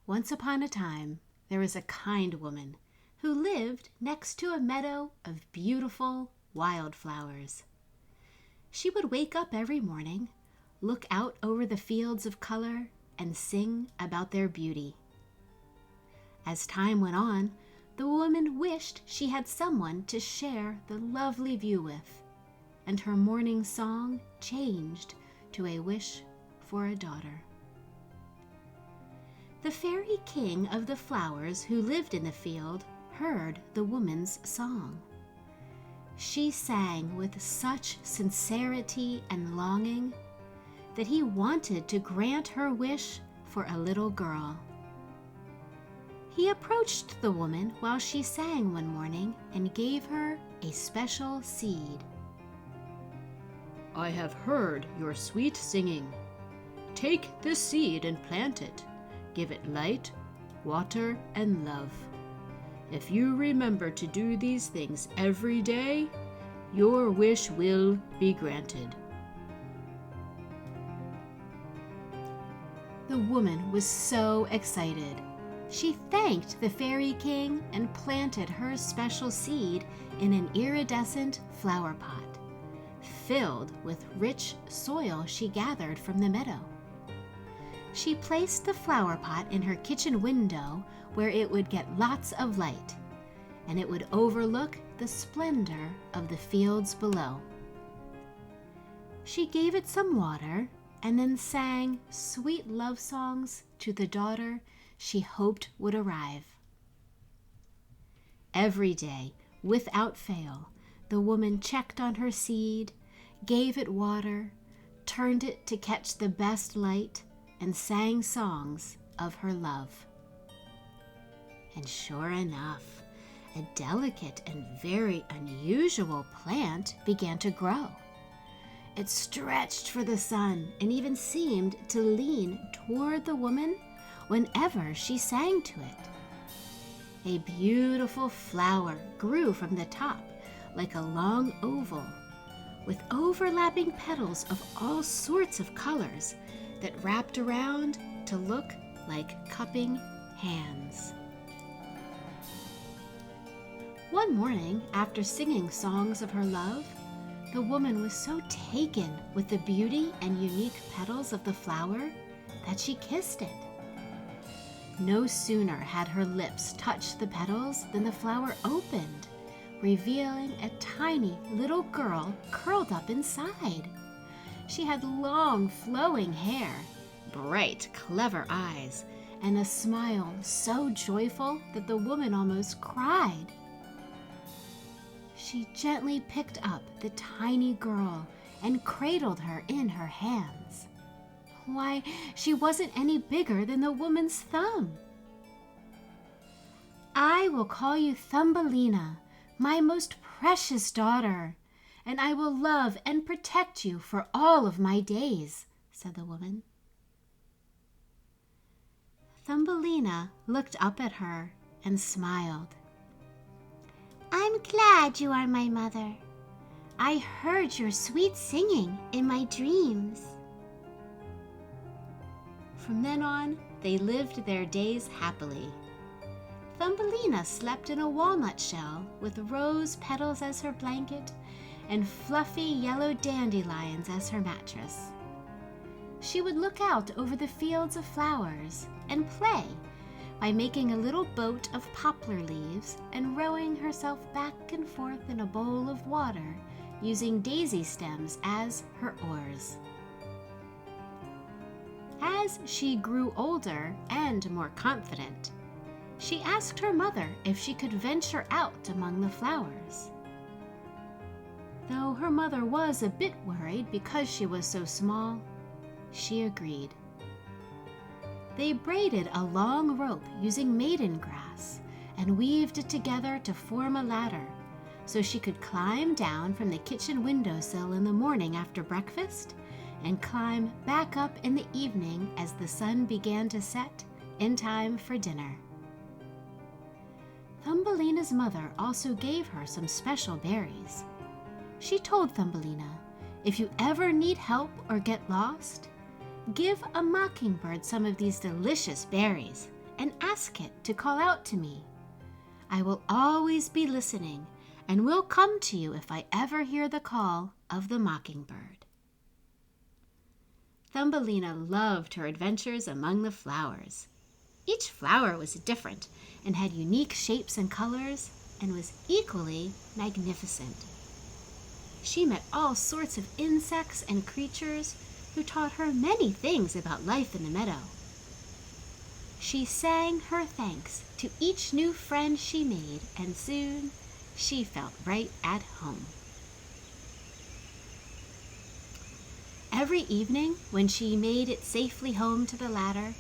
Once upon a time, there was a kind woman who lived next to a meadow of beautiful wildflowers. She would wake up every morning, look out over the fields of color, and sing about their beauty. As time went on, the woman wished she had someone to share the lovely view with, and her morning song changed to a wish for a daughter. The fairy king of the flowers who lived in the field heard the woman's song. She sang with such sincerity and longing that he wanted to grant her wish for a little girl. He approached the woman while she sang one morning and gave her a special seed. "I have heard your sweet singing. Take this seed and plant it. Give it light, water, and love. If you remember to do these things every day, your wish will be granted." The woman was so excited. She thanked the fairy king and planted her special seed in an iridescent flower pot, filled with rich soil she gathered from the meadow. She placed the flower pot in her kitchen window where it would get lots of light, and it would overlook the splendor of the fields below. She gave it some water and then sang sweet love songs to the daughter she hoped would arrive. Every day, without fail, the woman checked on her seed, gave it water, turned it to catch the best light, and sang songs of her love. And sure enough, a delicate and very unusual plant began to grow. It stretched for the sun and even seemed to lean toward the woman whenever she sang to it. A beautiful flower grew from the top like a long oval, with overlapping petals of all sorts of colors that wrapped around to look like cupping hands. One morning, after singing songs of her love, the woman was so taken with the beauty and unique petals of the flower that she kissed it. No sooner had her lips touched the petals than the flower opened, revealing a tiny little girl curled up inside. She had long, flowing hair, bright, clever eyes, and a smile so joyful that the woman almost cried. She gently picked up the tiny girl and cradled her in her hands. Why, she wasn't any bigger than the woman's thumb. "I will call you Thumbelina, my most precious daughter, and I will love and protect you for all of my days," said the woman. Thumbelina looked up at her and smiled. "I'm glad you are my mother. I heard your sweet singing in my dreams." From then on, they lived their days happily. Thumbelina slept in a walnut shell with rose petals as her blanket and fluffy yellow dandelions as her mattress. She would look out over the fields of flowers and play by making a little boat of poplar leaves and rowing herself back and forth in a bowl of water using daisy stems as her oars. As she grew older and more confident, she asked her mother if she could venture out among the flowers. Though her mother was a bit worried because she was so small, she agreed. They braided a long rope using maiden grass and weaved it together to form a ladder so she could climb down from the kitchen windowsill in the morning after breakfast and climb back up in the evening as the sun began to set in time for dinner. Thumbelina's mother also gave her some special berries. She told Thumbelina, "If you ever need help or get lost, give a mockingbird some of these delicious berries, and ask it to call out to me. I will always be listening and will come to you if I ever hear the call of the mockingbird." Thumbelina loved her adventures among the flowers. Each flower was different and had unique shapes and colors and was equally magnificent. She met all sorts of insects and creatures who taught her many things about life in the meadow. She sang her thanks to each new friend she made, and soon she felt right at home. Every evening, when she made it safely home to the ladder,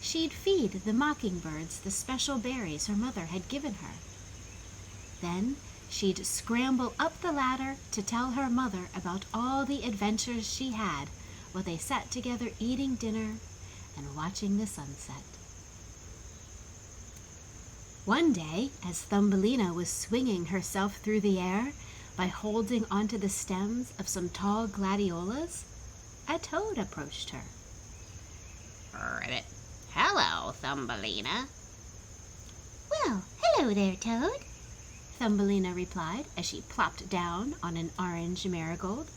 she'd feed the mockingbirds the special berries her mother had given her. Then she'd scramble up the ladder to tell her mother about all the adventures she had while they sat together eating dinner and watching the sunset. One day, as Thumbelina was swinging herself through the air by holding onto the stems of some tall gladiolas, a toad approached her. Ribbit. Hello, Thumbelina. "Well, hello there, Toad," Thumbelina replied as she plopped down on an orange marigold.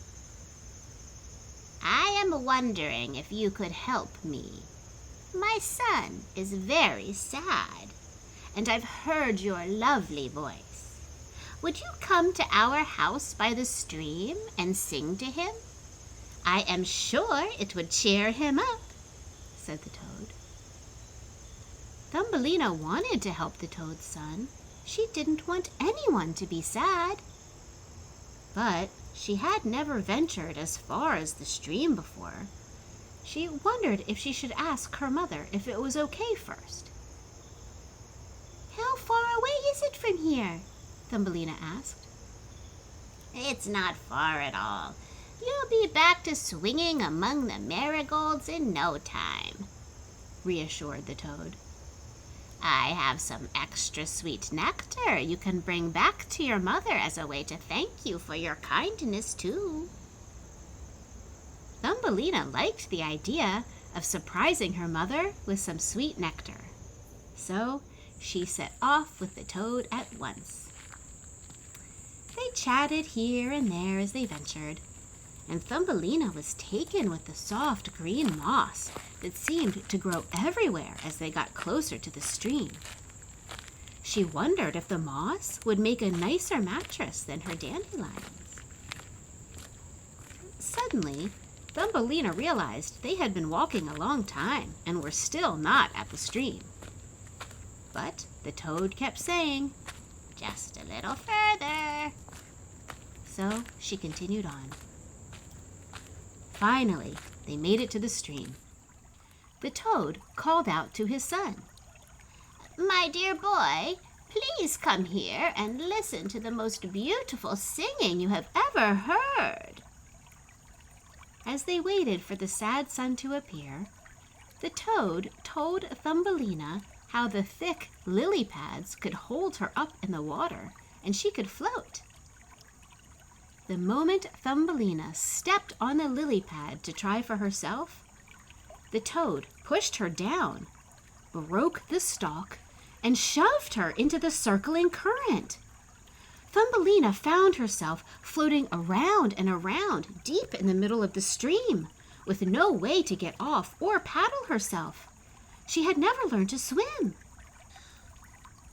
I am wondering if you could help me. My son is very sad, and I've heard your lovely voice. Would you come to our house by the stream and sing to him? I am sure it would cheer him up," said the toad. Thumbelina wanted to help the toad's son. She didn't want anyone to be sad. But she had never ventured as far as the stream before. She wondered if she should ask her mother if it was okay first. "How far away is it from here?" Thumbelina asked. It's not far at all. You'll be back to swinging among the marigolds in no time," reassured the toad. "I have some extra sweet nectar you can bring back to your mother as a way to thank you for your kindness, too." Thumbelina liked the idea of surprising her mother with some sweet nectar. So she set off with the toad at once. They chatted here and there as they ventured, and Thumbelina was taken with the soft green moss that seemed to grow everywhere as they got closer to the stream. She wondered if the moss would make a nicer mattress than her dandelions. Suddenly, Thumbelina realized they had been walking a long time and were still not at the stream. But the toad kept saying, "Just a little further." So she continued on. Finally, they made it to the stream. The toad called out to his son. "My dear boy, please come here and listen to the most beautiful singing you have ever heard." As they waited for the sad sun to appear, the toad told Thumbelina how the thick lily pads could hold her up in the water and she could float. The moment Thumbelina stepped on the lily pad to try for herself, the toad pushed her down, broke the stalk, and shoved her into the circling current. Thumbelina found herself floating around and around deep in the middle of the stream, with no way to get off or paddle herself. She had never learned to swim.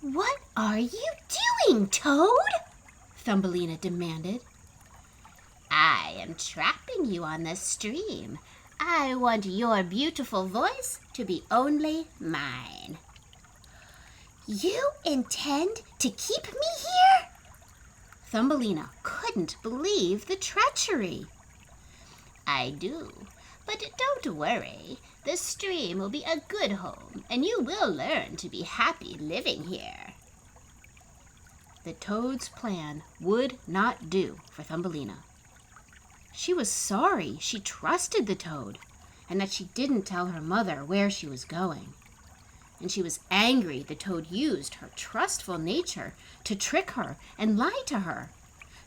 "What are you doing, Toad?" Thumbelina demanded. "I am trapping you on the stream. I want your beautiful voice to be only mine." "You intend to keep me here?" Thumbelina couldn't believe the treachery. "I do, but don't worry. The stream will be a good home, and you will learn to be happy living here." The toad's plan would not do for Thumbelina. She was sorry she trusted the toad and that she didn't tell her mother where she was going. And she was angry the toad used her trustful nature to trick her and lie to her.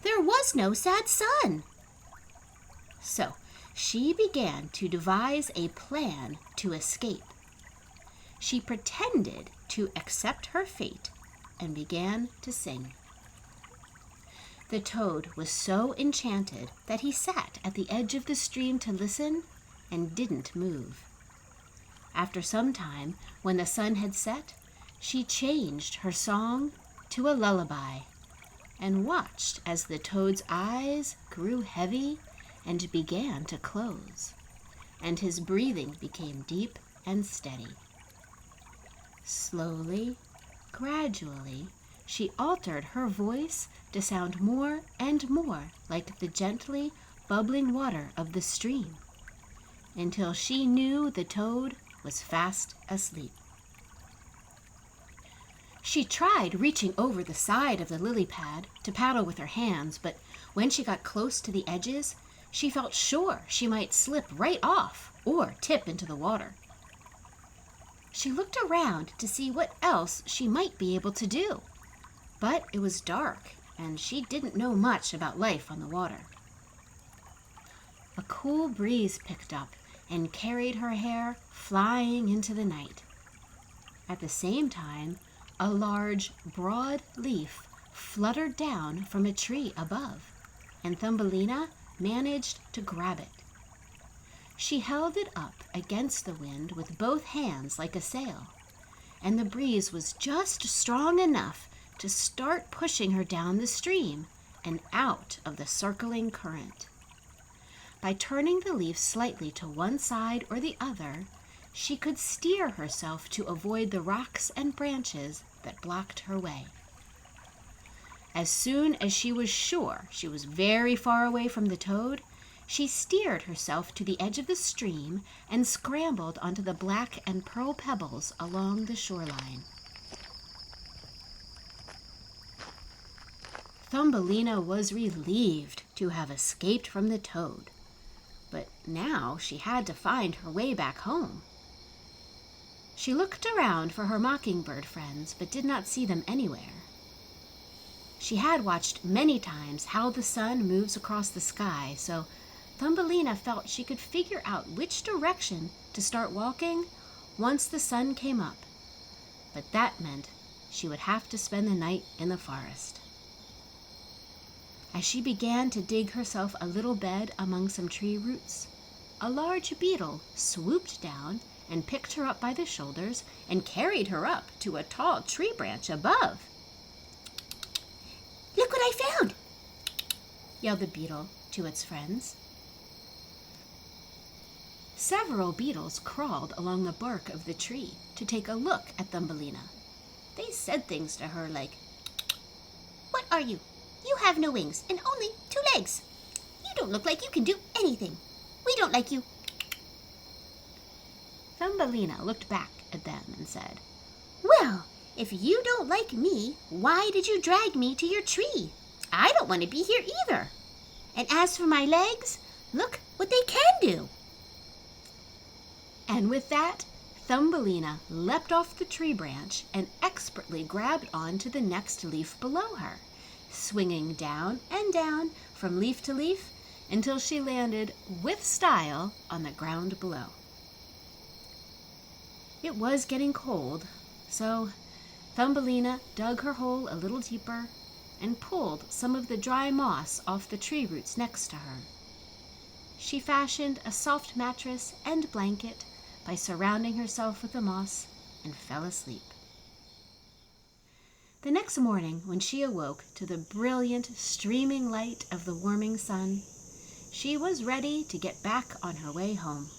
There was no sad sun. So she began to devise a plan to escape. she pretended to accept her fate and began to sing. The toad was so enchanted that he sat at the edge of the stream to listen and didn't move. After some time, when the sun had set, she changed her song to a lullaby and watched as the toad's eyes grew heavy and began to close, and his breathing became deep and steady. Slowly, gradually, she altered her voice to sound more and more like the gently bubbling water of the stream, until she knew the toad was fast asleep. She tried reaching over the side of the lily pad to paddle with her hands, but when she got close to the edges, she felt sure she might slip right off or tip into the water. She looked around to see what else she might be able to do, but it was dark and she didn't know much about life on the water. A cool breeze picked up and carried her hair flying into the night. At the same time, a large, broad leaf fluttered down from a tree above, and Thumbelina managed to grab it. She held it up against the wind with both hands like a sail, and the breeze was just strong enough to start pushing her down the stream and out of the circling current. By turning the leaf slightly to one side or the other, she could steer herself to avoid the rocks and branches that blocked her way. As soon as she was sure she was very far away from the toad, she steered herself to the edge of the stream and scrambled onto the black and pearl pebbles along the shoreline. Thumbelina was relieved to have escaped from the toad, but now she had to find her way back home. She looked around for her mockingbird friends, but did not see them anywhere. She had watched many times how the sun moves across the sky, so Thumbelina felt she could figure out which direction to start walking once the sun came up. But that meant she would have to spend the night in the forest. As she began to dig herself a little bed among some tree roots, a large beetle swooped down and picked her up by the shoulders and carried her up to a tall tree branch above. Look what I found! Yelled the beetle to its friends. Several beetles crawled along the bark of the tree to take a look at Thumbelina. They said things to her like, "What are you? You have no wings and only 2 legs. You don't look like you can do anything. We don't like you." Thumbelina looked back at them and said, "Well, if you don't like me, why did you drag me to your tree? I don't want to be here either. And as for my legs, look what they can do." And with that, Thumbelina leapt off the tree branch and expertly grabbed onto the next leaf below her, swinging down and down from leaf to leaf until she landed with style on the ground below. It was getting cold, so Thumbelina dug her hole a little deeper and pulled some of the dry moss off the tree roots next to her. She fashioned a soft mattress and blanket by surrounding herself with the moss and fell asleep. The next morning, when she awoke to the brilliant, streaming light of the warming sun, she was ready to get back on her way home.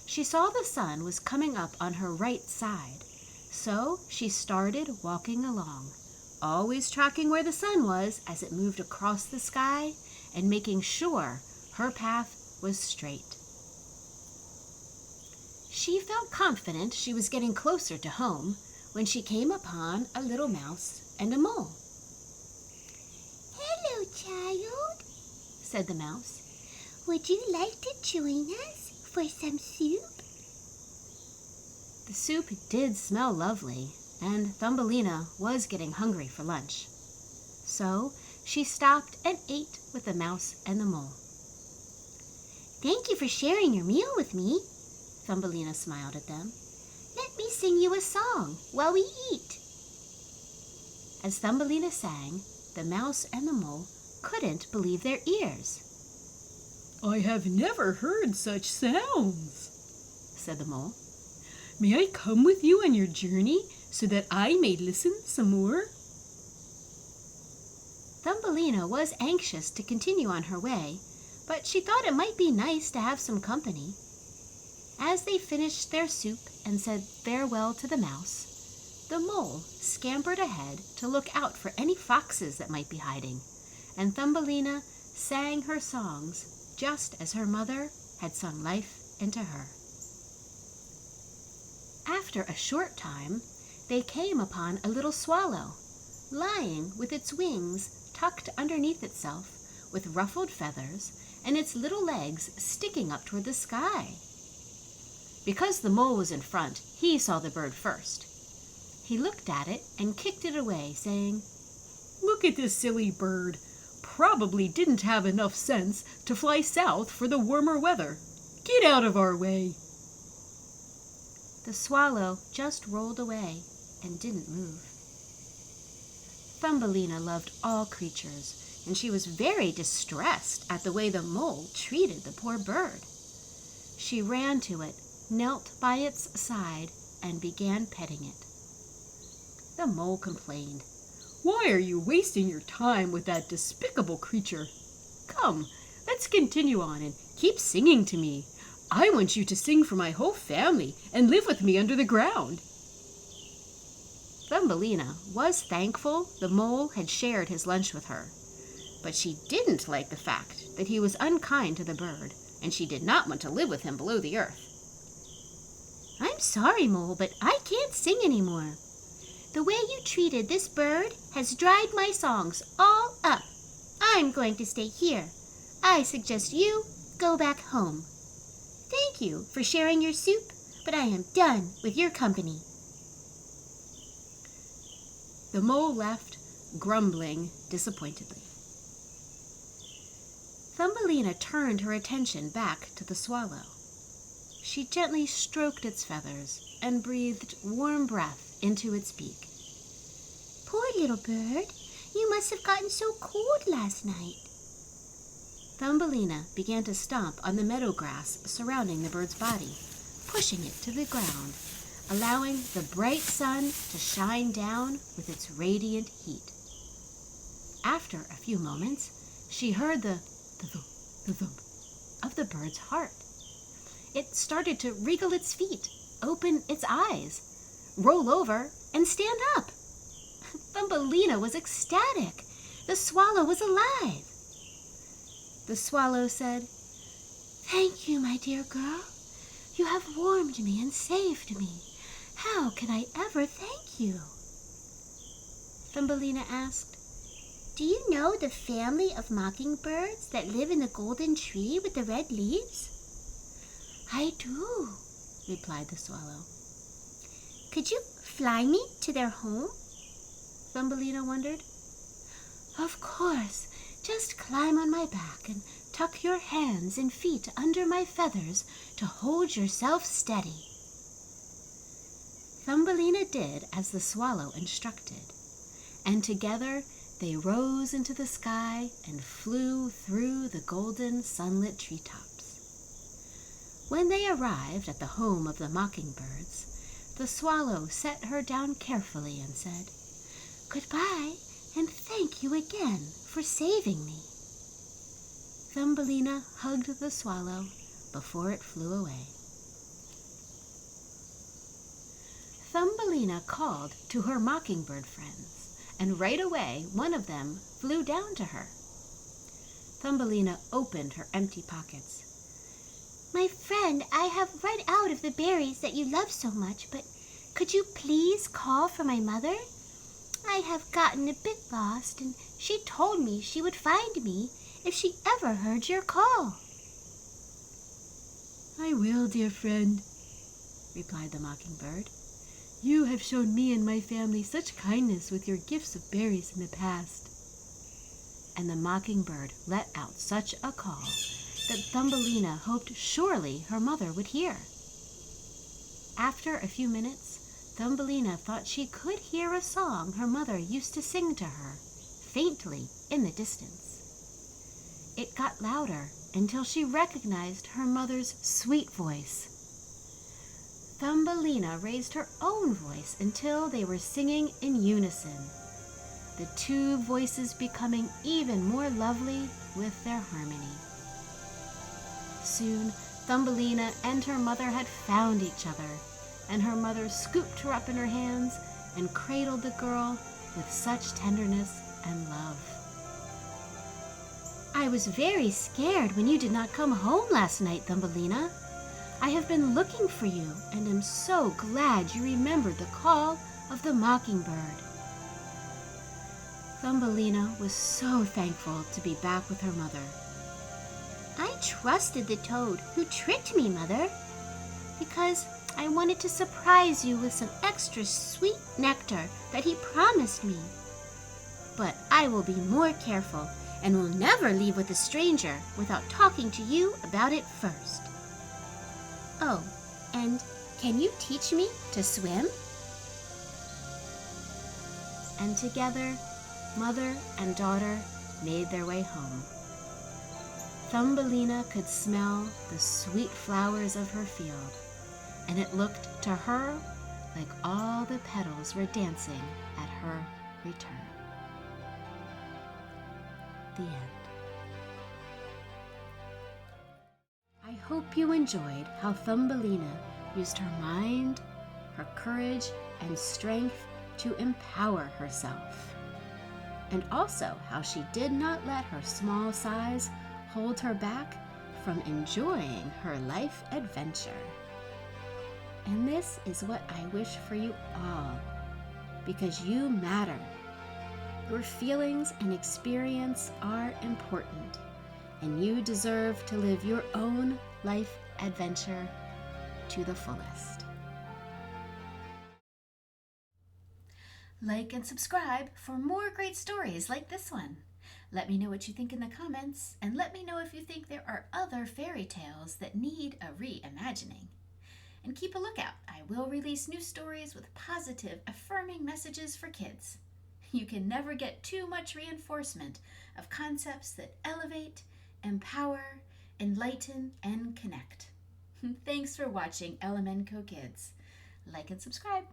She saw the sun was coming up on her right side, so she started walking along, always tracking where the sun was as it moved across the sky and making sure her path was straight. She felt confident she was getting closer to home when she came upon a little mouse and a mole. "Hello, child," said the mouse. "Would you like to join us for some soup?" The soup did smell lovely, and Thumbelina was getting hungry for lunch. So she stopped and ate with the mouse and the mole. "Thank you for sharing your meal with me." Thumbelina smiled at them. "Let me sing you a song while we eat." As Thumbelina sang, the mouse and the mole couldn't believe their ears. "I have never heard such sounds," said the mole. "May I come with you on your journey so that I may listen some more?" Thumbelina was anxious to continue on her way, but she thought it might be nice to have some company. As they finished their soup and said farewell to the mouse, the mole scampered ahead to look out for any foxes that might be hiding, and Thumbelina sang her songs just as her mother had sung life into her. After a short time, they came upon a little swallow, lying with its wings tucked underneath itself, with ruffled feathers, and its little legs sticking up toward the sky. Because the mole was in front, he saw the bird first. He looked at it and kicked it away, saying, "Look at this silly bird. Probably didn't have enough sense to fly south for the warmer weather. Get out of our way." The swallow just rolled away and didn't move. Thumbelina loved all creatures, and she was very distressed at the way the mole treated the poor bird. She ran to it, knelt by its side, and began petting it. The mole complained. "Why are you wasting your time with that despicable creature? Come, let's continue on and keep singing to me. I want you to sing for my whole family and live with me under the ground." Thumbelina was thankful the mole had shared his lunch with her, but she didn't like the fact that he was unkind to the bird, and she did not want to live with him below the earth. "I'm sorry, Mole, but I can't sing anymore. The way you treated this bird has dried my songs all up. I'm going to stay here. I suggest you go back home. Thank you for sharing your soup, but I am done with your company." The mole left, grumbling disappointedly. Thumbelina turned her attention back to the swallow. She gently stroked its feathers and breathed warm breath into its beak. "Poor little bird, you must have gotten so cold last night." Thumbelina began to stomp on the meadow grass surrounding the bird's body, pushing it to the ground, allowing the bright sun to shine down with its radiant heat. After a few moments, she heard the thump of the bird's heart. It started to wriggle its feet, open its eyes, roll over, and stand up. Thumbelina was ecstatic. The swallow was alive. The swallow said, "Thank you, my dear girl. You have warmed me and saved me. How can I ever thank you?" Thumbelina asked, "Do you know the family of mockingbirds that live in the golden tree with the red leaves?" "I do," replied the swallow. "Could you fly me to their home?" Thumbelina wondered. "Of course. Just climb on my back and tuck your hands and feet under my feathers to hold yourself steady." Thumbelina did as the swallow instructed, and together they rose into the sky and flew through the golden sunlit treetops. When they arrived at the home of the mockingbirds, the swallow set her down carefully and said, "Goodbye, and thank you again for saving me." Thumbelina hugged the swallow before it flew away. Thumbelina called to her mockingbird friends, and right away one of them flew down to her. Thumbelina opened her empty pockets. "My friend, I have run out of the berries that you love so much, but could you please call for my mother? I have gotten a bit lost, and she told me she would find me if she ever heard your call." "I will, dear friend," replied the mockingbird. "You have shown me and my family such kindness with your gifts of berries in the past." And the mockingbird let out such a call that Thumbelina hoped surely her mother would hear. After a few minutes, Thumbelina thought she could hear a song her mother used to sing to her, faintly in the distance. It got louder until she recognized her mother's sweet voice. Thumbelina raised her own voice until they were singing in unison, the two voices becoming even more lovely with their harmony. Soon, Thumbelina and her mother had found each other, and her mother scooped her up in her hands and cradled the girl with such tenderness and love. "I was very scared when you did not come home last night, Thumbelina. I have been looking for you and am so glad you remembered the call of the mockingbird." Thumbelina was so thankful to be back with her mother. I trusted the toad who tricked me, Mother, because I wanted to surprise you with some extra sweet nectar that he promised me. But I will be more careful and will never leave with a stranger without talking to you about it first. Oh, and can you teach me to swim? And together, mother and daughter made their way home. Thumbelina could smell the sweet flowers of her field, and it looked to her like all the petals were dancing at her return. The end. I hope you enjoyed how Thumbelina used her mind, her courage, and strength to empower herself, and also how she did not let her small size hold her back from enjoying her life adventure. And this is what I wish for you all, because you matter. Your feelings and experience are important, and you deserve to live your own life adventure to the fullest. Like and subscribe for more great stories like this one. Let me know what you think in the comments, and let me know if you think there are other fairy tales that need a reimagining. And keep a lookout. I will release new stories with positive, affirming messages for kids. You can never get too much reinforcement of concepts that elevate, empower, enlighten, and connect. Thanks for watching LMNCO Kids. Like and subscribe.